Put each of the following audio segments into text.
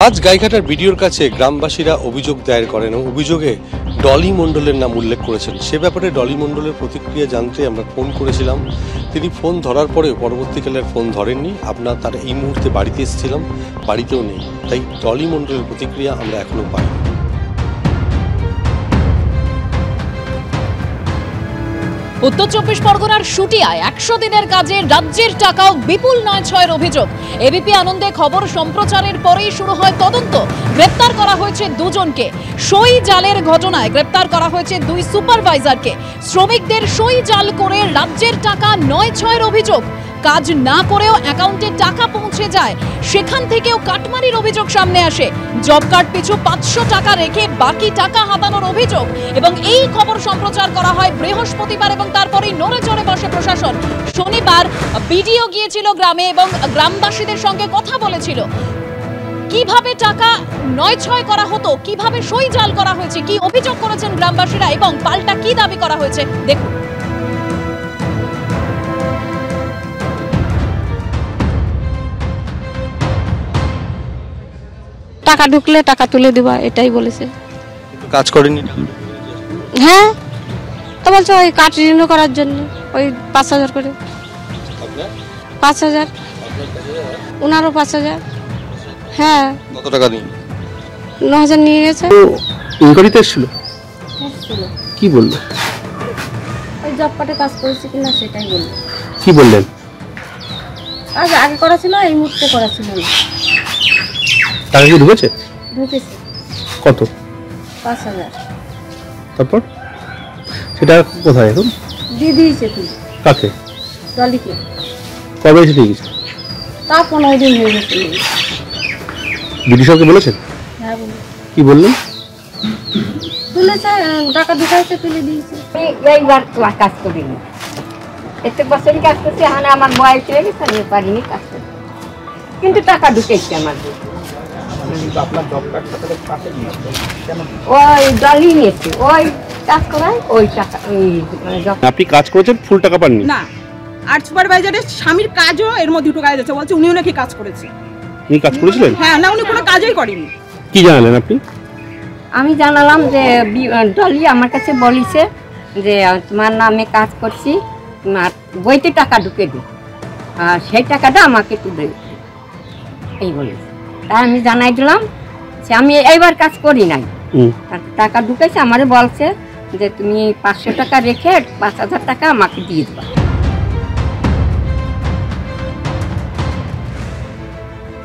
আজ গাইঘাটার বিডিওর কাছে গ্রামবাসীরা অভিযোগ দায়ের করেন এবং অভিযোগে ডলি মণ্ডলের নাম উল্লেখ করেছেন। সে ব্যাপারে ডলি মণ্ডলের প্রতিক্রিয়া জানতে আমরা ফোন করেছিলাম। তিনি ফোন ধরার পরে পরবর্তীকালে ফোন ধরেননি। তার এই মুহূর্তে বাড়িতে এসেছিলাম, বাড়িতেও নেই, তাই ডলি মণ্ডলের প্রতিক্রিয়া আমরা এখনো পাইনি। উত্তর চব্বিশ পরগনার শুটিয়ায় 100 দিনের কাজে রাজ্যের টাকাও বিপুল নয় ছয়ের অভিযোগ। এবিপি আনন্দে খবর সম্প্রচারের পরেই শুরু হয় তদন্ত। গ্রেপ্তার করা হয়েছে দুজনকে। সই জালের ঘটনায় গ্রেপ্তার করা হয়েছে 2 সুপারভাইজারকে। শ্রমিকদের সই জাল করে রাজ্যের টাকা নয় ছয়ের অভিযোগ। কাজ না করেও অ্যাকাউন্টে টাকা পৌঁছে যায়, সেখান থেকেও কাটমানির অভিযোগ সামনে আসে। জব কার্ড পিছু 500 টাকা রেখে বাকি টাকা হাতানোর অভিযোগ। এবং এই খবর সম্প্রচার করা হয় বৃহস্পতিবার এবং তারপরেই নড়ে চড়ে বসে প্রশাসন। শনিবার বিডিও গিয়েছিল গ্রামে এবং গ্রামবাসীদের সঙ্গে কথা বলেছিল। কিভাবে টাকা নয় ছয় করা হতো, কিভাবে সই জাল করা হয়েছে, কি অভিযোগ করেছেন গ্রামবাসীরা এবং পাল্টা কি দাবি করা হয়েছে দেখুন। টাকা ঢুকলে টাকা তুলে দিবা, এটাই বলেছে। কাজ করেনি? হ্যাঁ, তো বলছে ওই কার্ড রিনিউ করার জন্য ওই 5000 করে। 5000, ওনারও 5000। হ্যাঁ। কত টাকা দিন? 9000 নিয়ে গেছে। ইনকোয়ারিতে এসেছিল? কি বললো? ওই জব কার্ডে কাজ করেছে কিনা সেটাই বললো। কি বললেন? আগে করা ছিল, এই মুহূর্তে করা ছিল না। টাকা কি ঢুকেছে? ঢুকেছে। কত? 5000। তারপর সেটা কোথায় এখন? দিয়ে দিয়েছে তুই। কাকে? ডলিকে। কবে এসে দিয়ে গেছে? তা 15 দিন হয়ে গেছে। বিডিওকে বলেছেন? হ্যাঁ বলে। কি বললেন? তুলেছে, টাকা ঢুকাইছে, তুলে দিয়েছে। এইবার কাজ করিনি, এতে বছরই কাজ করছি। এখানে আমার বয়স হয়ে গেছে, আমি পারিনি কাজ করতে, কিন্তু টাকা ঢুকেছে আমার। ওই ডলি নিয়েছে, ওই কাজ করায় ওই টাকা। আপনি কাজ করেছেন, ফুল টাকা পাননি? না, আর সুপারভাইজারের স্বামীর কাজও এর মধ্যে ঢুকে যাচ্ছে, বলছে উনিও নাকি কাজ করেছে। উনি কাজ করেছিলেন? হ্যাঁ, না উনি কোনো কাজই করেনি। কি জানালেন আপনি? আমি জানালাম যে ডলি আমার কাছে বলিছে যে তোমার নামে কাজ করছি, তোমার বইতে টাকা ঢুকে দিই, আর সেই টাকাটা আমাকে তুলে দিতে, এই বলেছে। তাই আমি জানাই দিলাম যে আমি এইবার কাজ করি নাই, টাকা ঢুকেছে। আমারে বলছে যে তুমি 500 টাকা রেখে 5000 টাকা আমাকে দিয়ে দেবা।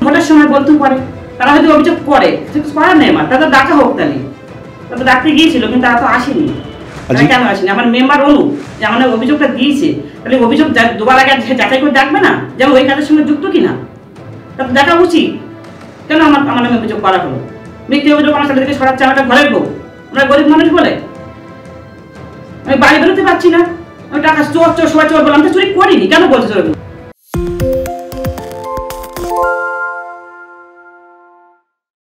ভোটের সময় বলতে পারে, তারা হয়তো অভিযোগ করে, করার নেই। আমার তাদের ডাকা হোক, তাদের ডাকতে গিয়েছিল, কিন্তু তারা তো আসেনি। কেন আসেনি? আমার মেম্বার অনু যে আমার অভিযোগটা দিয়েছে, তাহলে অভিযোগ দুবার আগে যাচাই করে ডাকবে না যে ওই কাজের সঙ্গে যুক্ত কিনা? তাদের দেখা উচিত। কেন আমার নামে অভিযোগ করা হলো? মিথ্যে অভিযোগ আমার সাথে থেকে সরাচ্ছে। আমার ঘরের বউ, আমরা গরিব মানুষ বলে আমি বাড়ি বেরোতে পারছি না। আমি টাকা চোর চোর সবাই চোর বললাম, তো চুরি করিনি, কেন বলছে চোর?